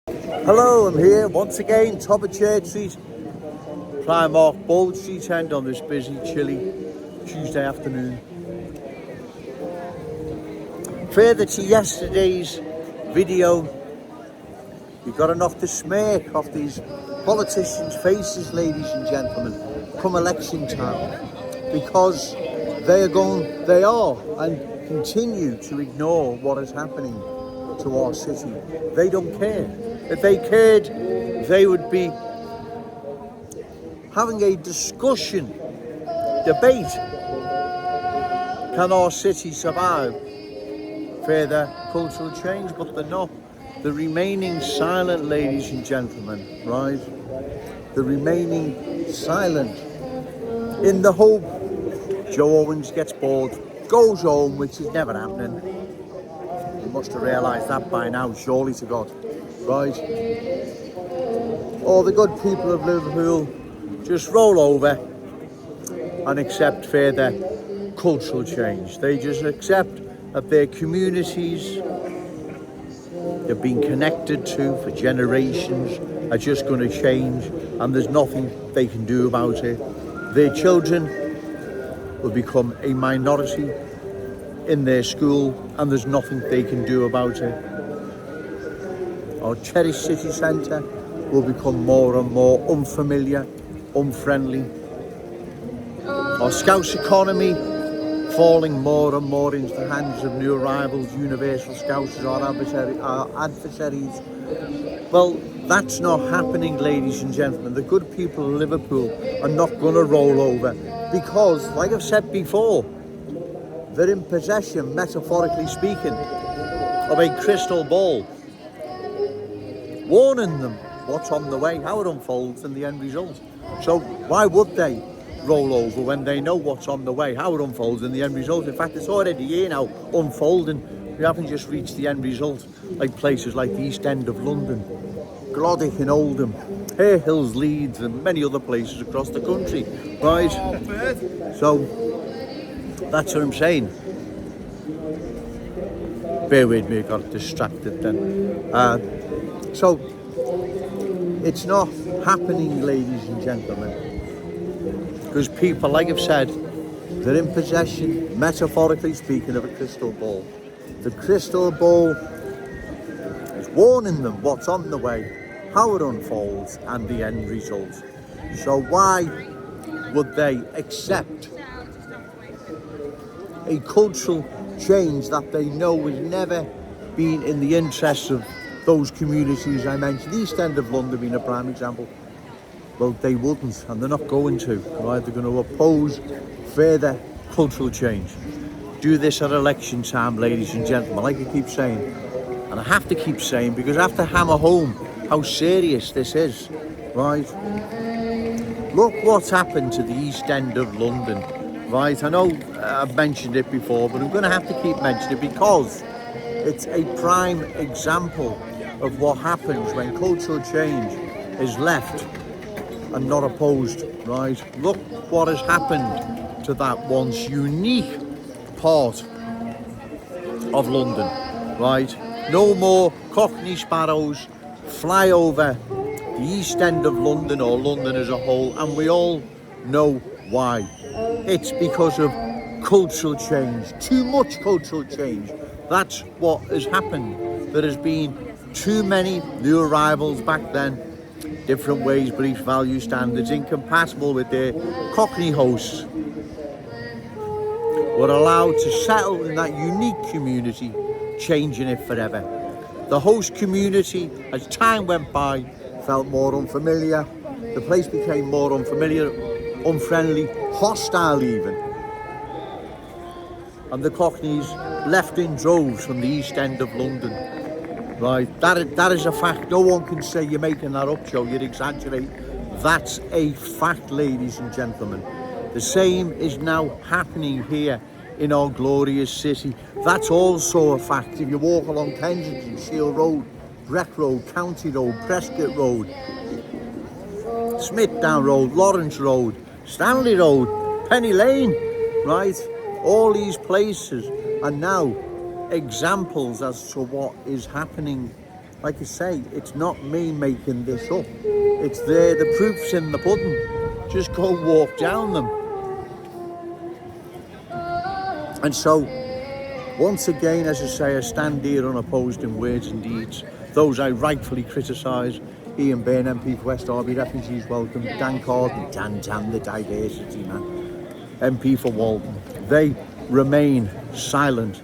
Hello, I'm here once again, top of Church Street, Primark Bold Street end on this busy, chilly Tuesday afternoon. Further to yesterday's video, you got to knock the smirk off these politicians' faces, ladies and gentlemen, come election time, because they are and continue to ignore what is happening to our city. They don't care. If they cared, they would be having a discussion, debate. Can our city survive further cultural change? But they're not. They're remaining silent, ladies and gentlemen, right? They're remaining silent in the hope Joe Owens gets bored, goes home, which is never happening. You must have realised that by now, surely to God, right? All the good people of Liverpool just roll over and accept further cultural change. They just accept that their communities they've been connected to for generations are just going to change, and there's nothing they can do about it. Their children will become a minority in their school, and there's nothing they can do about it. Our cherished city centre will become more and more unfamiliar, unfriendly. Our Scouse economy falling more and more into the hands of new arrivals, universal Scousers, our adversaries. Well, that's not happening, ladies and gentlemen. The good people of Liverpool are not going to roll over because, like I've said before, they're in possession, metaphorically speaking, of a crystal ball, warning them what's on the way, how it unfolds, and the end result. So why would they roll over when they know what's on the way, how it unfolds, and the end result? In fact, it's already here now, unfolding. We haven't just reached the end result, like places like the East End of London, Glodwick in Oldham, Hare Hills, Leeds, and many other places across the country, right? So that's what I'm saying. Bear with me, I got distracted then. So it's not happening, ladies and gentlemen, because people, like I've said, they're in possession, metaphorically speaking, of a crystal ball. The crystal ball is warning them what's on the way, how it unfolds, and the end result. So why would they accept a cultural change that they know has never been in the interests of those communities I mentioned, the East End of London being a prime example? Well, they wouldn't, and they're not going to, right? They're going to oppose further cultural change. Do this at election time, ladies and gentlemen, like I keep saying, and I have to keep saying, because I have to hammer home how serious this is, right? Look what's happened to the East End of London, right? I know I've mentioned it before, but I'm going to have to keep mentioning it because it's a prime example of what happens when cultural change is left and not opposed, right? Look what has happened to that once unique part of London, right? No more Cockney sparrows fly over the East End of London or London as a whole, and we all know why. It's because of cultural change, too much cultural change. That's what has happened. There has been too many new arrivals back then, different ways, beliefs, values, standards, incompatible with their Cockney hosts, were allowed to settle in that unique community, changing it forever. The host community, as time went by, felt more unfamiliar. The place became more unfamiliar, unfriendly, hostile even. And the Cockneys left in droves from the East End of London. Right, that is a fact. No one can say you're making that up, Joe, you're exaggerating. That's a fact, ladies and gentlemen. The same is now happening here in our glorious city. That's also a fact. If you walk along Kensington, Shield Road, Breck Road, County Road, Prescott Road, Smithdown Road, Lawrence Road, Stanley Road, Penny Lane, right? All these places are now examples as to what is happening like I say, it's not me making this up. It's there, the proof's in the pudding. Just go walk down them. And so, once again, as I say, I stand here unopposed in words and deeds. Those I rightfully criticise. Ian Byrne, MP for West Derby, refugees welcome. Dan Corden, Dan the diversity man. MP for Walton. They remain silent.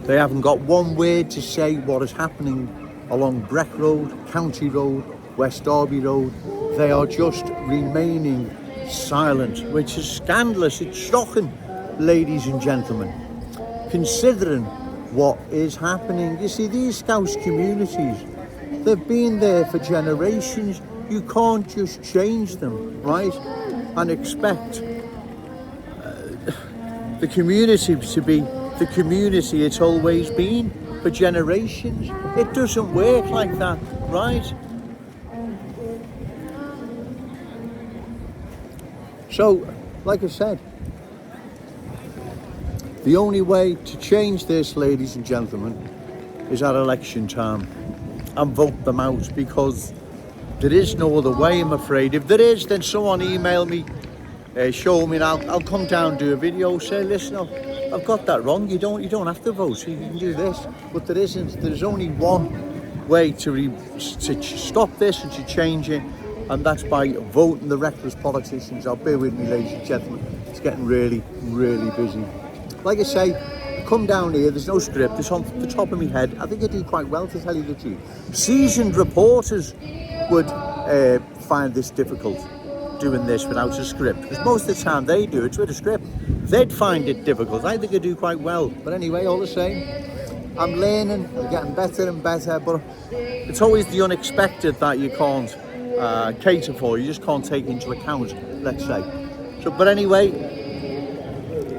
They haven't got one word to say what is happening along Breck Road, County Road, West Derby Road. They are just remaining silent, which is scandalous. It's shocking, ladies and gentlemen, considering what is happening. You see, these Scouse communities, they've been there for generations. You can't just change them, right? And expect the community to be the community it's always been for generations. It doesn't work like that, right? So, like I said, the only way to change this, ladies and gentlemen, is at election time and vote them out, because there is no other way, I'm afraid. If there is, then someone email me, show me, and I'll come down, do a video, say, listen, I've got that wrong. You don't have to vote. You can do this, but there isn't. There's only one way to stop this and to change it, and that's by voting the reckless politicians. Now, bear with me, ladies and gentlemen. It's getting really, really busy. Like I say, come down here. There's no script. It's on the top of my head. I think I do quite well, to tell you the truth. Seasoned reporters would find this difficult, doing this without a script, because most of the time they do it with a script. They'd find it difficult. I think I do quite well, but anyway, all the same, I'm learning, I'm getting better and better, but it's always the unexpected that you can't cater for, you just can't take into account, let's say. So, but anyway,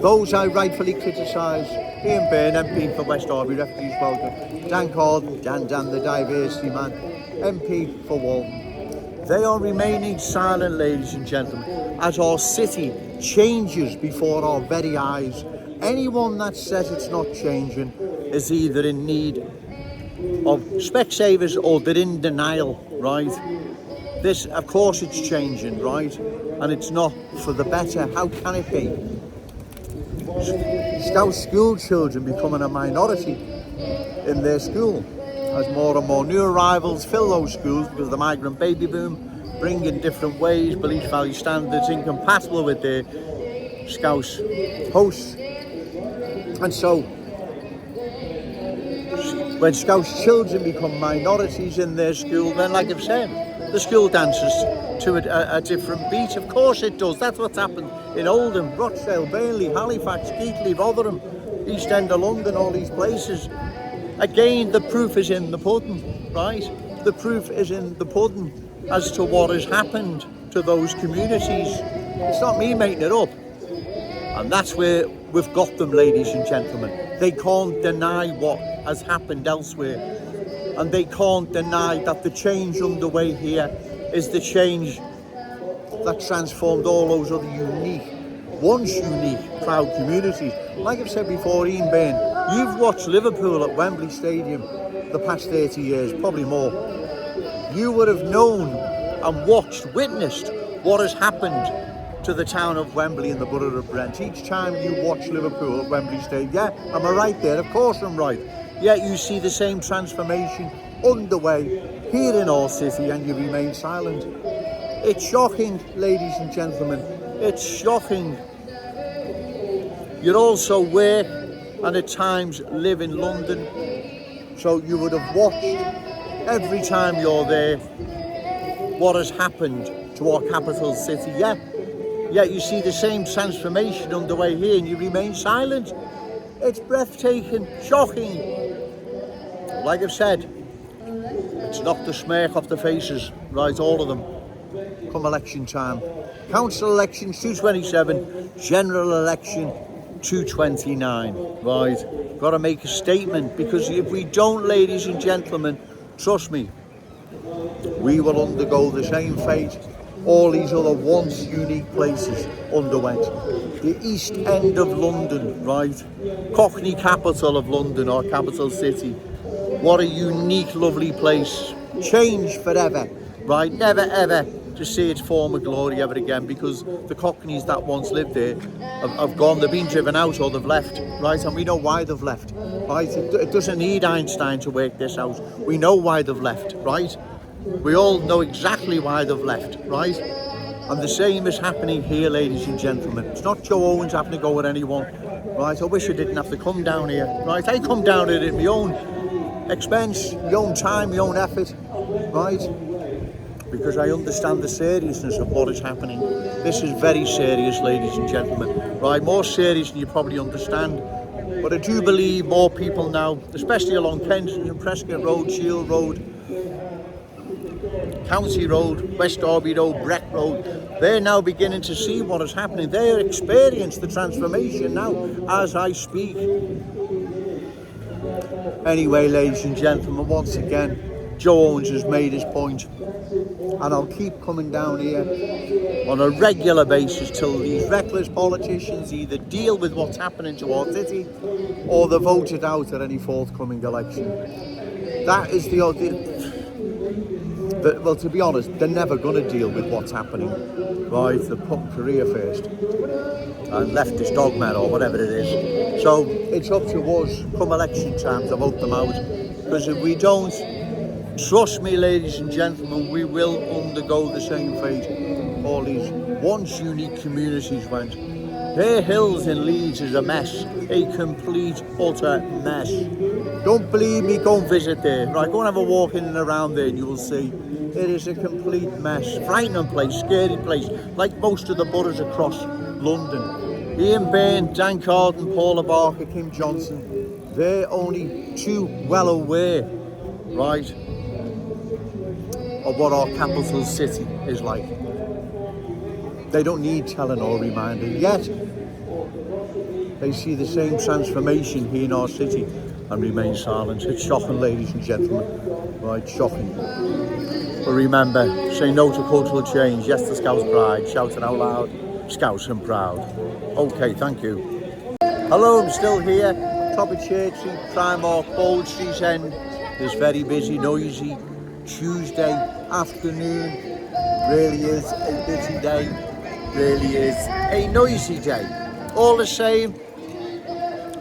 those I rightfully criticise: Ian Byrne, MP for West Derby, refugees welcome. Dan Corden, Dan the diversity man, MP for Walton. They are remaining silent, ladies and gentlemen, as our city changes before our very eyes. Anyone that says it's not changing is either in need of Specsavers or they're in denial, right? This, of course it's changing, right? And it's not for the better. How can it be? Scouse school children becoming a minority in their school, as more and more new arrivals fill those schools because of the migrant baby boom, bring in different ways, belief value standards incompatible with their Scouse hosts. And so, when Scouse children become minorities in their school, then, like I've said, the school dances to a different beat. Of course it does. That's what's happened in Oldham, Rochdale, Burnley, Halifax, Keighley, Rotherham, East End of London, all these places. Again, the proof is in the pudding, right? The proof is in the pudding as to what has happened to those communities. It's not me making it up. And that's where we've got them, ladies and gentlemen. They can't deny what has happened elsewhere. And they can't deny that the change underway here is the change that transformed all those other once unique, proud communities. Like I've said before, Ian Byrne, you've watched Liverpool at Wembley Stadium the past 30 years, probably more. You would have known and witnessed what has happened to the town of Wembley and the borough of Brent. Each time you watch Liverpool at Wembley Stadium, yeah, am I right there? Of course I'm right. Yet you see the same transformation underway here in our city and you remain silent. It's shocking, ladies and gentlemen. It's shocking. You also work and at times live in London, so you would have watched every time you're there what has happened to our capital city. Yet you see the same transformation underway here and you remain silent. It's breathtaking, shocking. Like I've said, it's knocked the smirk off the faces, right, all of them, come election time. Council elections 227, general election 229, right? Got to make a statement, because if we don't, ladies and gentlemen, trust me, we will undergo the same fate all these other once unique places underwent. The East End of London, right? Cockney capital of London, our capital city, What a unique, lovely place. Changed forever, right? Never ever to see its former glory ever again, because the Cockneys that once lived there have gone. They've been driven out or they've left, right? And we know why they've left, right? It doesn't need Einstein to work this out. We know why they've left, right? We all know exactly why they've left, right? And the same is happening here, ladies and gentlemen. It's not Joe Owens having to go with anyone, right? I wish I didn't have to come down here, right? I come down here at my own expense, my own time, my own effort, right? Because I understand the seriousness of what is happening. This is very serious, ladies and gentlemen, right? More serious than you probably understand. But I do believe more people now, especially along Kensington, Prescott Road, Shield Road, County Road, West Derby Road, Breck Road, they're now beginning to see what is happening. They're experiencing the transformation now as I speak. Anyway, ladies and gentlemen, once again, Joe Owens has made his point, and I'll keep coming down here on a regular basis till these reckless politicians either deal with what's happening to our city or they're voted out at any forthcoming election. That is well, to be honest, they're never going to deal with what's happening, right? They're putting career first and leftist dogma or whatever it is. So it's up to us come election time to vote them out, because if we don't, trust me, ladies and gentlemen, we will undergo the same fate all these once unique communities went. Their hills in Leeds is a mess, a complete, utter mess. Don't believe me, go and visit there. Right, go and have a walk in and around there and you will see. It is a complete mess. Frightening place, scary place, like most of the boroughs across London. Ian Byrne, Dan Carden, Paula Barker, Kim Johnson, they're only too well aware, right, of what our capital city is like. They don't need telling or reminding, yet they see the same transformation here in our city and remain silent. It's shocking, ladies and gentlemen, right, shocking. But remember, say no to cultural change, yes to Scouse pride, shout it out loud, Scouse and proud. Okay, thank you. Hello, I'm still here, top of Church Street, Primark, Bold Street End. It's very busy, noisy, Tuesday afternoon, really is a busy day, really is a noisy day. All the same,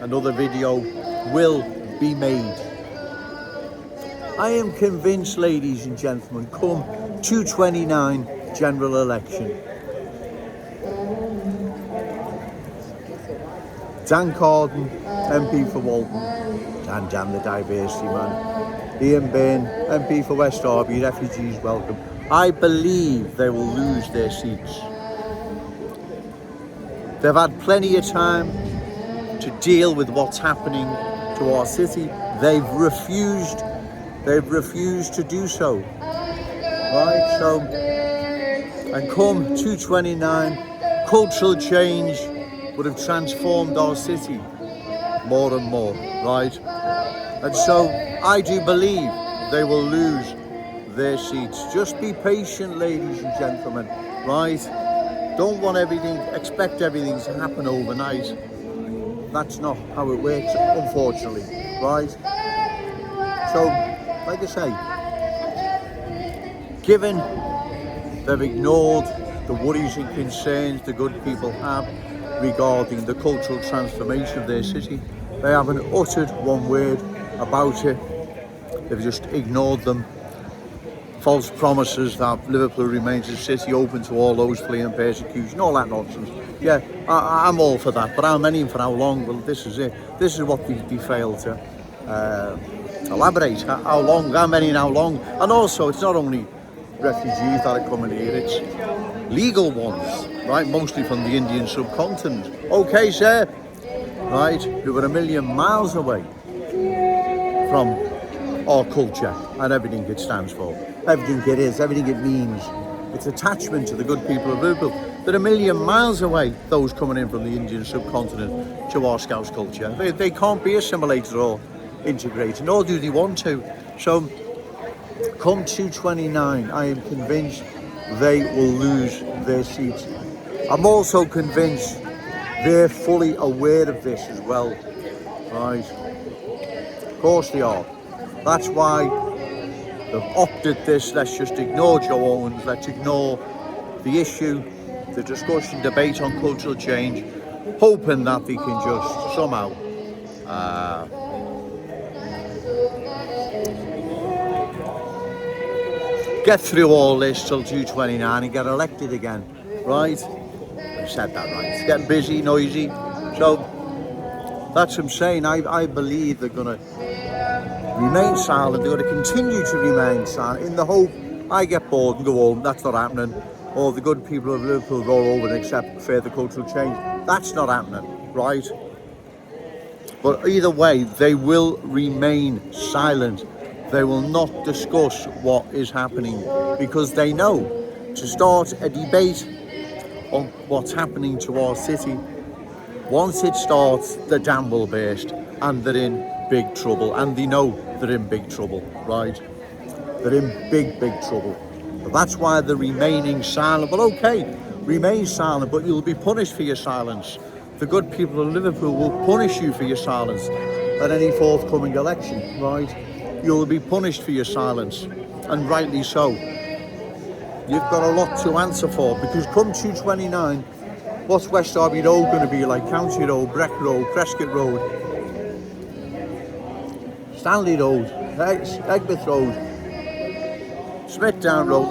another video will be made. I am convinced, ladies and gentlemen, come 229 general election, Dan Carden, MP for Walton, and damn the diversity man, Ian Byrne, MP for West Derby, refugees welcome. I believe they will lose their seats. They've had plenty of time to deal with what's happening to our city. They've refused to do so. Right, so, and come 229, cultural change would have transformed our city more and more, right? And so I do believe they will lose their seats. Just be patient, ladies and gentlemen, right? Don't want everything, expect everything to happen overnight. That's not how it works, unfortunately, right? So, like I say, given they've ignored the worries and concerns the good people have regarding the cultural transformation of their city, they haven't uttered one word about it. They've just ignored them. False promises that Liverpool remains a city open to all those fleeing persecution, all that nonsense. Yeah, I'm all for that, but how many and for how long? Well, this is it. This is what they failed to elaborate. How long, how many and how long. And also, it's not only refugees that are coming here, it's legal ones, right? Mostly from the Indian subcontinent. Okay, sir, right? We were a million miles away from our culture and everything it stands for. Everything it is, everything it means. It's attachment to the good people of Liverpool. They're a million miles away, those coming in from the Indian subcontinent, to our Scouse culture. They can't be assimilated or integrated, nor do they want to. So, come 229, I am convinced they will lose their seats. I'm also convinced they're fully aware of this as well, right? Of course they are. That's why they've opted this. Let's just ignore Joe Owens. Let's ignore the issue, the discussion, debate on cultural change, hoping that they can just somehow get through all this till 229 and get elected again, right? I said that right. It's getting busy, noisy. So that's what I'm saying. I believe they're going to remain silent. They're going to continue to remain silent in the hope I get bored and go home. That's not happening. Or the good people of Liverpool roll over and accept further cultural change. That's not happening, right? But either way, they will remain silent. They will not discuss what is happening because they know to start a debate on what's happening to our city, once it starts, the dam will burst and they're in big trouble. And they know they're in big trouble, right? They're in big trouble. But that's why they're remaining silent. But okay, remain silent, but you'll be punished for your silence. The good people of Liverpool will punish you for your silence at any forthcoming election, right? You'll be punished for your silence, and rightly so. You've got a lot to answer for, because come 229, what's West Derby Road going to be like? County Road, Breck Road, Prescott Road, Stanley Road, Egbert Road, Smithdown Road,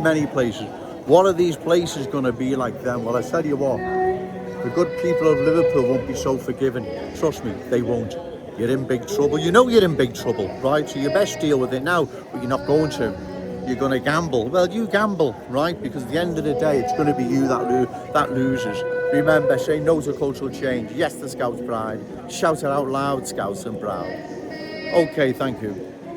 many places. What are these places going to be like then? Well, I tell you what, the good people of Liverpool won't be so forgiving. Trust me, they won't. You're in big trouble. You know you're in big trouble, right? So you best deal with it now, but you're not going to. You're going to gamble. Well, you gamble, right? Because at the end of the day, it's going to be you that loses. Remember, say no to cultural change. Yes to Scouse pride. Shout it out loud, Scouse and proud. Okay, thank you.